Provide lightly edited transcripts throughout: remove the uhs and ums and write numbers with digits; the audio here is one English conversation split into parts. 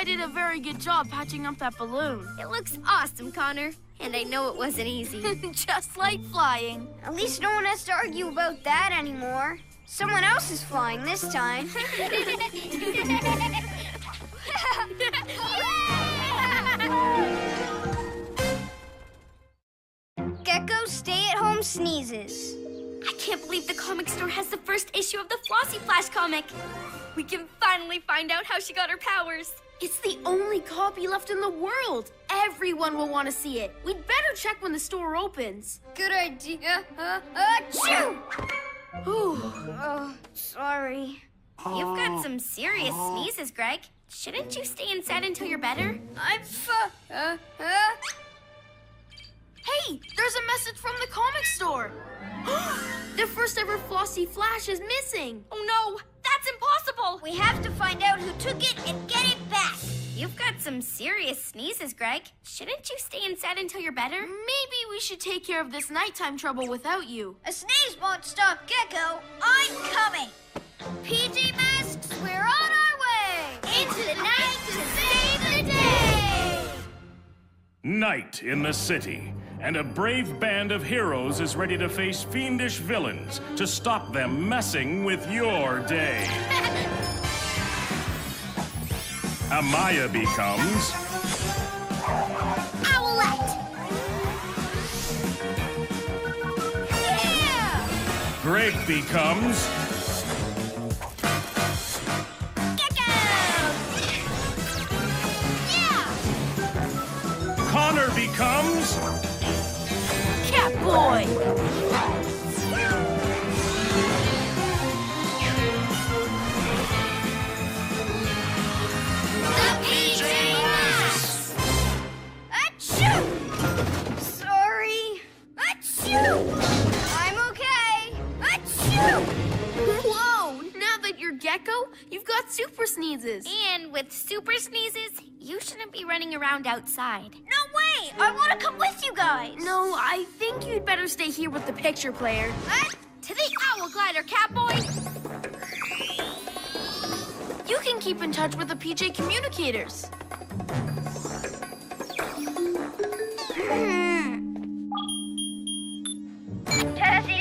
did a very good job patching up that balloon. It looks awesome, Connor. And I know it wasn't easy. Just like flying. At least no one has to argue about that anymore. Someone else is flying this time. Gekko's stay-at-home sneezes. I can't believe the comic store has the first issue of the Flossie Flash comic. We can finally find out how she got her powers. It's the only copy left in the world. Everyone will want to see it. We'd better check when the store opens. Good idea. Achoo! Ooh. Sorry. You've got some serious sneezes, Greg. Shouldn't you stay inside until you're better? Hey, there's a message from the comic store. Their first ever Flossie Flash is missing. Oh no, that's impossible. We have to find out who took it and get it back. You've got some serious sneezes, Greg. Shouldn't you stay inside until you're better? Maybe we should take care of this nighttime trouble without you. A sneeze won't stop Gekko. I'm coming. PJ Masks, we're on our way. Into the night to save the day. Night in the city, and a brave band of heroes is ready to face fiendish villains to stop them messing with your day. Amaya becomes Owlette. Yeah! Greg becomes Gekko. Yeah. Connor becomes Catboy. Sorry. Achoo! I'm okay. Achoo! Whoa, now that you're Gekko, you've got super sneezes. And with super sneezes, you shouldn't be running around outside. No way! I want to come with you guys. No, I think you'd better stay here with the picture player. To the Owl Glider, Catboy! You can keep in touch with the PJ communicators.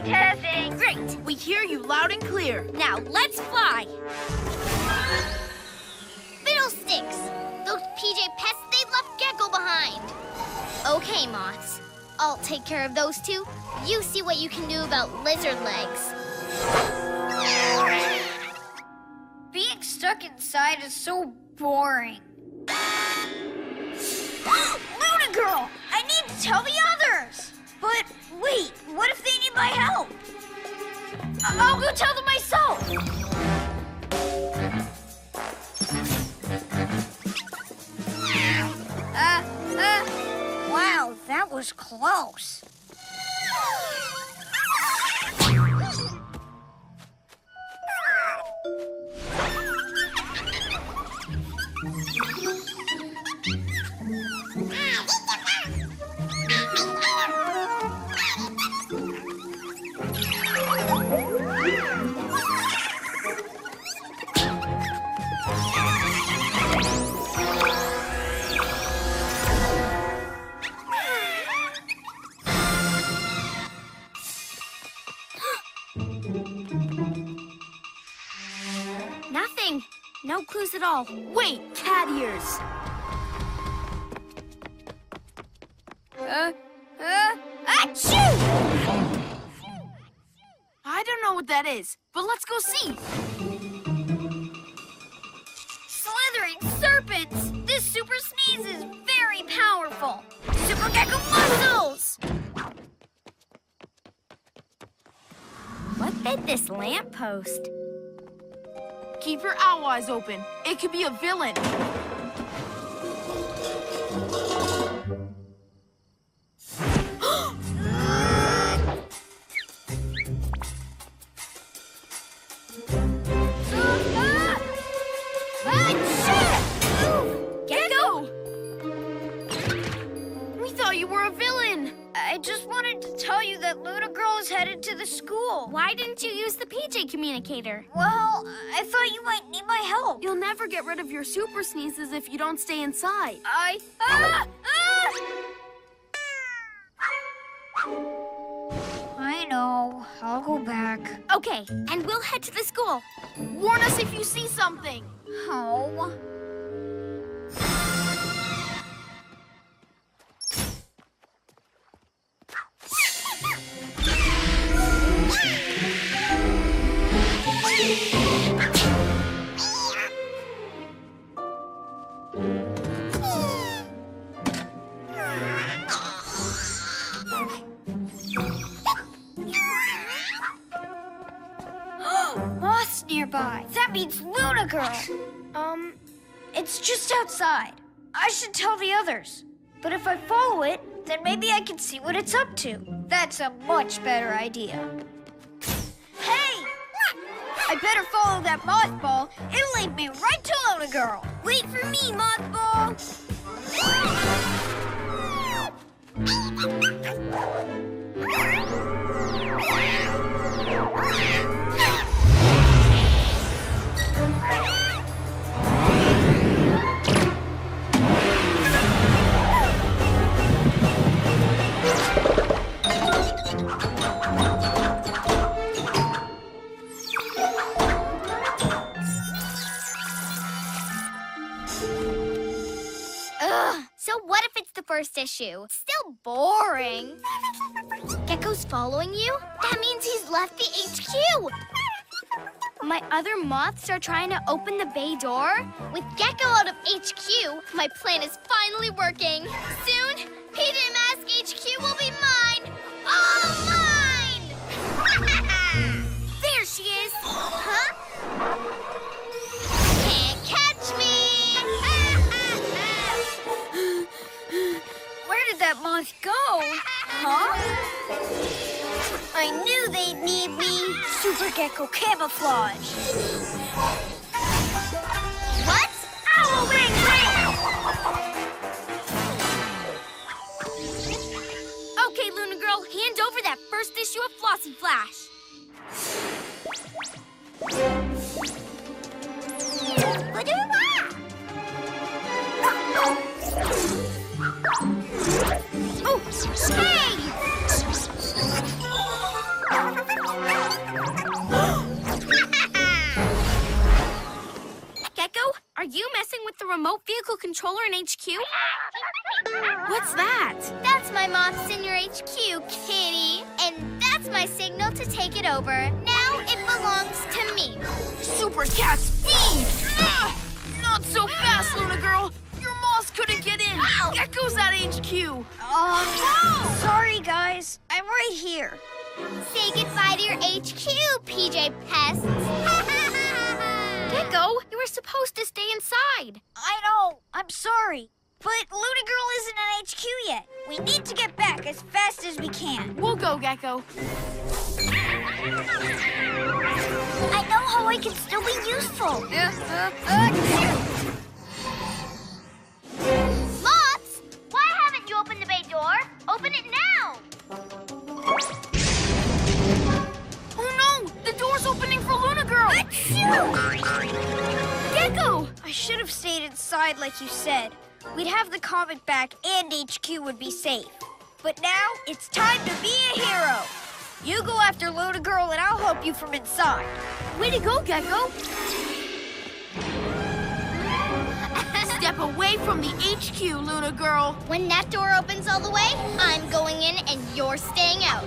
Testing. Great, we hear you loud and clear. Now let's fly! Fiddlesticks! Those PJ pests, they left Gekko behind. Okay, Moths. I'll take care of those two. You see what you can do about lizard legs. Being stuck inside is so boring. Luna Girl! I need to tell the others! But wait, what if they need my help? I'll go tell them myself! Wow, that was close. Nothing. No clues at all. Wait, cat ears. Achoo! I don't know what that is, but let's go see. Slithering serpents! This super sneeze is very powerful. Super Gekko muscles! What bit this lamppost? Keep your owl eyes open. It could be a villain. Gekko! We thought you were a villain. I just wanted to tell you that Luna Girl has headed to the school. Why didn't you use the PJ communicator? Well, I thought you might need my help. You'll never get rid of your super sneezes if you don't stay inside. I know. I'll go back. Okay, and we'll head to the school. Warn us if you see something. Oh. Moths nearby. That means Luna Girl. It's just outside. I should tell the others. But if I follow it, then maybe I can see what it's up to. That's a much better idea. Hey! I better follow that mothball. It'll lead me right to Luna Girl. Wait for me, mothball. So what if it's the first issue? Still boring. Gekko's following you? That means he's left the HQ. My other moths are trying to open the bay door. With Gekko out of HQ, my plan is finally working. Soon, PJ Masks HQ will be mine. All mine! There she is. Huh? Can't catch me! Where did that moth go? Huh? I knew they'd need me. Super Gekko camouflage. What? Owl wing Okay, Luna Girl, hand over that first issue of Flossy Flash. Oh, hey! Gekko, are you messing with the remote vehicle controller in HQ? What's that? That's my moths in your HQ, kitty. And that's my signal to take it over. Now it belongs to me. Super cat speed! Not so fast, Luna Girl. Your moths couldn't get in. Gekko's at HQ. Sorry, guys. I'm right here. Say goodbye to your HQ, PJ Pests. Gekko, you were supposed to stay inside. I know. I'm sorry. But Luna Girl isn't in HQ yet. We need to get back as fast as we can. We'll go, Gekko. I know how I can still be useful. Moths, why haven't you opened the bay door? Open it now. Oh no! The door's opening for Luna Girl! Gekko! I should have stayed inside like you said. We'd have the comet back and HQ would be safe. But now, it's time to be a hero. You go after Luna Girl and I'll help you from inside. Way to go, Gekko! Step away from the HQ, Luna Girl. When that door opens all the way, I'm going in and you're staying out.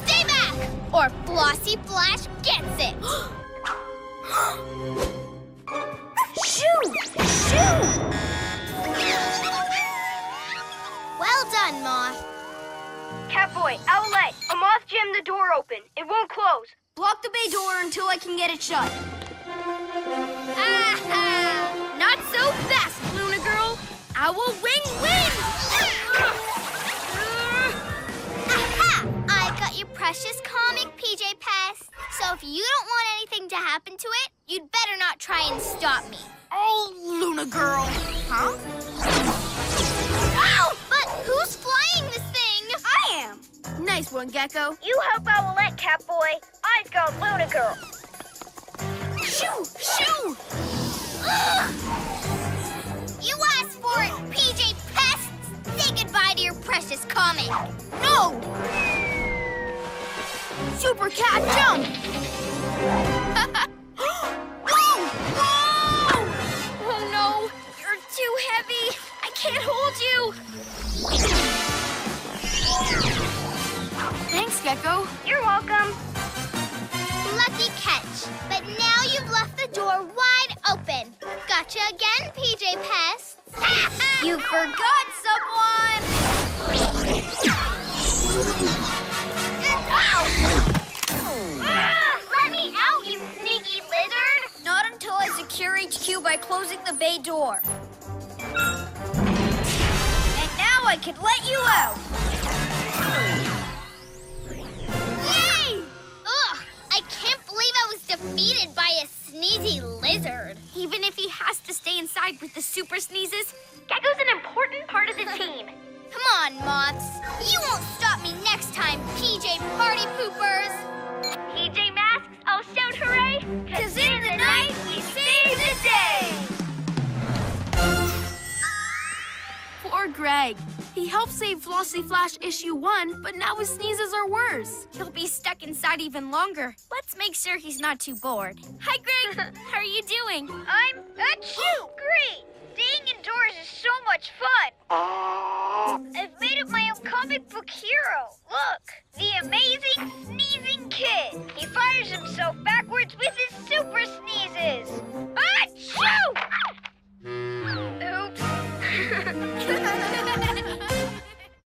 Stay back, or Flossy Flash gets it. Shoo! Shoo! Well done, Moth. Catboy, Owlette, a moth jammed the door open. It won't close. Block the bay door until I can get it shut. Aha! Not so fast, Luna Girl. Owl wing win! Aha! I've got your precious comic, PJ Pests. So if you don't want anything to happen to it, you'd better not try and stop me. Oh, Luna Girl. Huh? Ow! But who's flying this thing? I am. Nice one, Gekko. You help Owlette, Catboy. I've got Luna Girl. Shoo! Shoo! You asked for it, PJ Pests! Say goodbye to your precious comic. No! Super cat jump! Whoa! Whoa! Oh no, you're too heavy. I can't hold you. Thanks, Gekko. You're welcome. Lucky catch. But now you've left the door wide open. Gotcha again, PJ Pests. You forgot someone! Let me out, you sneaky lizard! Not until I secure HQ by closing the bay door. And now I can let you out! Yay! Ugh, I can't believe I was defeated by a sneezy lizard. Even if he has to stay inside with the super sneezes, Gekko's an important part of the team. Come on, Moths. You won't stop me next time, PJ Party Poopers. PJ Masks, I'll shout hooray! 'Cause in the night, we save the day! Poor Greg. He helped save Flossy Flash issue 1, but now his sneezes are worse. he'll be stuck inside even longer. Let's make sure he's not too bored. Hi, Greg. How are you doing? I'm achoo! Great! Staying indoors is so much fun! I've made up my own comic book hero. Look, the Amazing